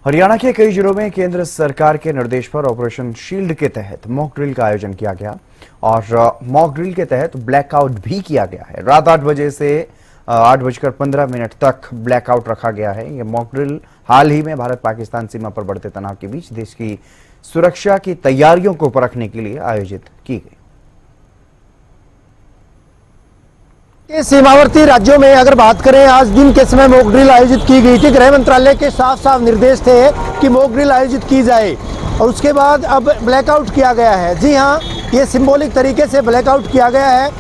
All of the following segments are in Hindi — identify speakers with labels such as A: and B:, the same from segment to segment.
A: हरियाणा के कई जिलों में केंद्र सरकार के निर्देश पर ऑपरेशन शील्ड के तहत मॉक ड्रिल का आयोजन किया गया और मॉक ड्रिल के तहत ब्लैकआउट भी किया गया है। रात 8 बजे से 8:15 तक ब्लैकआउट रखा गया है। ये मॉक ड्रिल हाल ही में भारत पाकिस्तान सीमा पर बढ़ते तनाव के बीच देश की सुरक्षा की तैयारियों को परखने के लिए आयोजित की गई।
B: सीमावर्ती राज्यों में अगर बात करें, आज दिन के समय मॉक ड्रिल आयोजित की गई थी। गृह मंत्रालय के साफ निर्देश थे कि मॉक ड्रिल आयोजित की जाए और उसके बाद अब ब्लैकआउट किया गया है। जी हाँ, ये सिंबॉलिक तरीके से ब्लैकआउट किया गया है।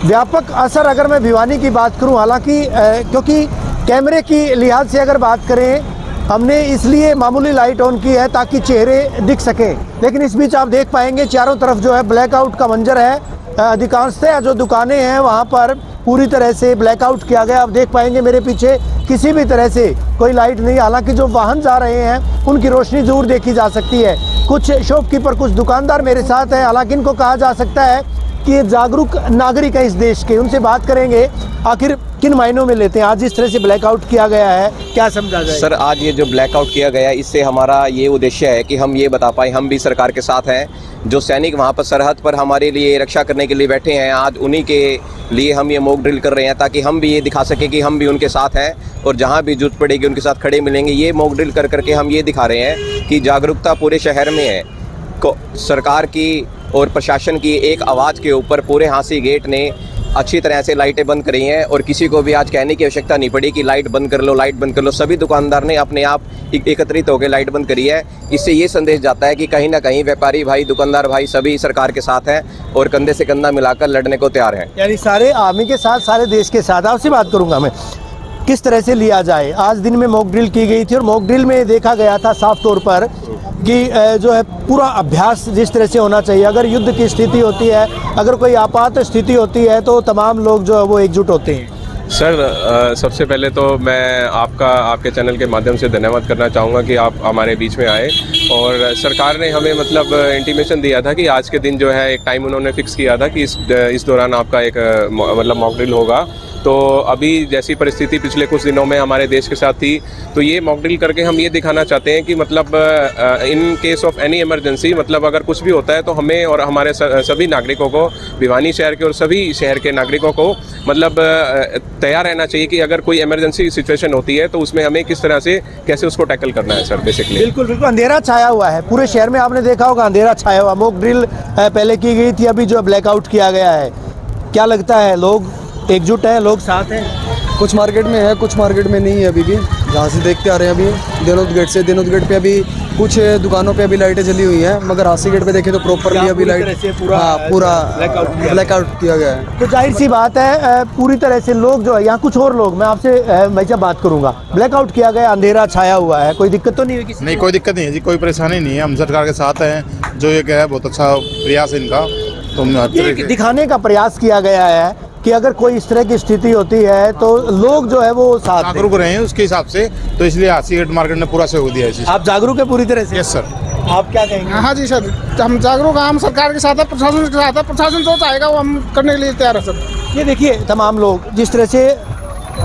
B: व्यापक असर अगर मैं भिवानी की बात करूं, हालांकि क्योंकि कैमरे की लिहाज से अगर बात करें, हमने इसलिए मामूली लाइट ऑन की है ताकि चेहरे दिख सकें, लेकिन इस बीच आप देख पाएंगे चारों तरफ जो है ब्लैकआउट का मंजर है। अधिकांशतः जो दुकानें हैं वहाँ पर पूरी तरह से ब्लैकआउट किया गया। आप देख पाएंगे मेरे पीछे किसी भी तरह से कोई लाइट नहीं, हालांकि जो वाहन जा रहे हैं उनकी रोशनी जरूर देखी जा सकती है। कुछ शॉपकीपर, कुछ दुकानदार मेरे साथ हैं, हालांकि इनको कहा जा सकता है कि ये जागरूक नागरिक है इस देश के। उनसे बात करेंगे आखिर किन मायनों में लेते हैं आज जिस तरह से ब्लैकआउट किया गया है, क्या समझा जाए?
C: सर, आज ये जो ब्लैकआउट किया गया है, इससे हमारा ये उद्देश्य है कि हम ये बता पाए हम भी सरकार के साथ हैं। जो सैनिक वहाँ पर सरहद पर हमारे लिए रक्षा करने के लिए बैठे हैं, आज उन्हीं के लिए हम ये मॉक ड्रिल कर रहे हैं ताकि हम भी ये दिखा सकें कि हम भी उनके साथ हैं और जहाँ भी जरूरत पड़ेगी उनके साथ खड़े मिलेंगे। ये मॉक ड्रिल कर करके हम ये दिखा रहे हैं कि जागरूकता पूरे शहर में है। सरकार की और प्रशासन की एक आवाज़ के ऊपर पूरे हांसी गेट ने अच्छी तरह से लाइटें बंद करी हैं और किसी को भी आज कहने की आवश्यकता नहीं पड़ी कि लाइट बंद कर लो, लाइट बंद कर लो। सभी दुकानदार ने अपने आप एकत्रित होकर लाइट बंद करी है। इससे ये संदेश जाता है कि कहीं ना कहीं व्यापारी भाई, दुकानदार भाई सभी सरकार के साथ हैं और कंधे से कंधा मिलाकर लड़ने को तैयार हैं।
B: यानी सारे आर्मी के साथ, सारे देश के साथ। आपसे बात करूंगा मैं, किस तरह से लिया जाए? आज दिन में मॉक ड्रिल की गई थी और मॉक ड्रिल में देखा गया था साफ तौर पर कि जो है पूरा अभ्यास जिस तरह से होना चाहिए। अगर युद्ध की स्थिति होती है, अगर कोई आपात स्थिति होती है तो तमाम लोग जो है वो एकजुट होते हैं।
D: सर, सबसे पहले तो मैं आपके चैनल के माध्यम से धन्यवाद करना चाहूँगा कि आप हमारे बीच में आए और सरकार ने हमें मतलब इंटीमेशन दिया था कि आज के दिन जो है एक टाइम उन्होंने फिक्स किया था कि इस दौरान आपका एक मतलब मॉक ड्रिल होगा। तो अभी जैसी परिस्थिति पिछले कुछ दिनों में हमारे देश के साथ थी, तो ये मॉक ड्रिल करके हम ये दिखाना चाहते हैं कि मतलब in case of any emergency, मतलब अगर कुछ भी होता है तो हमें और हमारे सभी नागरिकों को, भिवानी शहर के और सभी शहर के नागरिकों को मतलब तैयार रहना चाहिए कि अगर कोई इमरजेंसी सिचुएशन होती है तो उसमें हमें किस तरह से कैसे उसको टैकल करना है। सर, बेसिकली
B: बिल्कुल अंधेरा छाया हुआ है पूरे शहर में, आपने देखा होगा अंधेरा छाया हुआ। मॉक ड्रिल पहले की गई थी, अभी जो ब्लैकआउट किया गया है। क्या लगता है, लोग एकजुट हैं, लोग साथ हैं?
E: कुछ मार्केट में है, कुछ मार्केट में नहीं है। अभी भी जहाँ से देखते आ रहे हैं, अभी दिनोद गेट पे अभी कुछ दुकानों पे अभी लाइटें जली हुई हैं, मगर हासी गेट पे देखें तो प्रॉपरली अभी लाइट पूरा ब्लैकआउट किया गया है।
B: तो जाहिर सी बात है पूरी तरह से लोग जो है, यहाँ कुछ और लोग, मैं आपसे भाई साहब बात करूंगा, ब्लैकआउट किया गया, अंधेरा छाया हुआ है, कोई दिक्कत तो नहीं हुई किसी?
F: नहीं, कोई दिक्कत नहीं है जी, कोई परेशानी नहीं है। हम सरकार के साथ हैं। जो ये है बहुत अच्छा प्रयास है इनका। तो
B: दिखाने का प्रयास किया गया है कि अगर कोई इस तरह की स्थिति होती है तो लोग जो है वो साथ
F: जागरूक रहे हैं उसके हिसाब से, तो इसलिए हासी गेट मार्केट ने पूरा सहयोग दिया है।
B: आप जागरूक है पूरी तरह से?
F: Yes sir.
B: आप क्या कहेंगे?
G: हाँ जी सर, हम जागरूक हैं, हम सरकार के साथ है, प्रशासन के साथ है। प्रशासन जो चाहेगा वो हम करने के लिए तैयार है सर।
B: ये देखिए तमाम लोग जिस तरह से,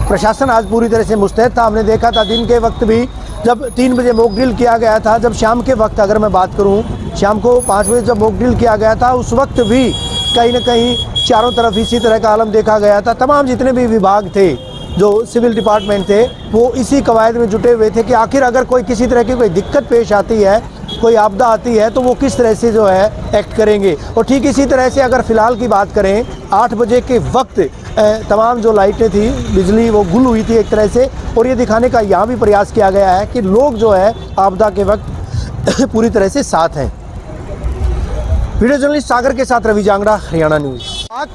B: प्रशासन आज पूरी तरह से मुस्तैद था। हमने देखा था दिन के वक्त भी जब 3 बजे मॉक ड्रिल किया गया था, जब शाम के वक्त अगर मैं बात करूं, शाम को 5 बजे जब मॉक ड्रिल किया गया था, उस वक्त भी कहीं ना कहीं चारों तरफ इसी तरह का आलम देखा गया था। तमाम जितने भी विभाग थे, जो सिविल डिपार्टमेंट थे, वो इसी कवायद में जुटे हुए थे कि आखिर अगर कोई किसी तरह की कोई दिक्कत पेश आती है, कोई आपदा आती है, तो वो किस तरह से जो है एक्ट करेंगे। और ठीक इसी तरह से अगर फ़िलहाल की बात करें, 8 बजे के वक्त तमाम जो लाइटें थी, बिजली वो गुल हुई थी एक तरह से, और ये दिखाने का यहाँ भी प्रयास किया गया है कि लोग जो है आपदा के वक्त पूरी तरह से साथ हैं। वीडियो जर्नलिस्ट सागर के साथ रवि जांगड़ा, हरियाणा न्यूज़।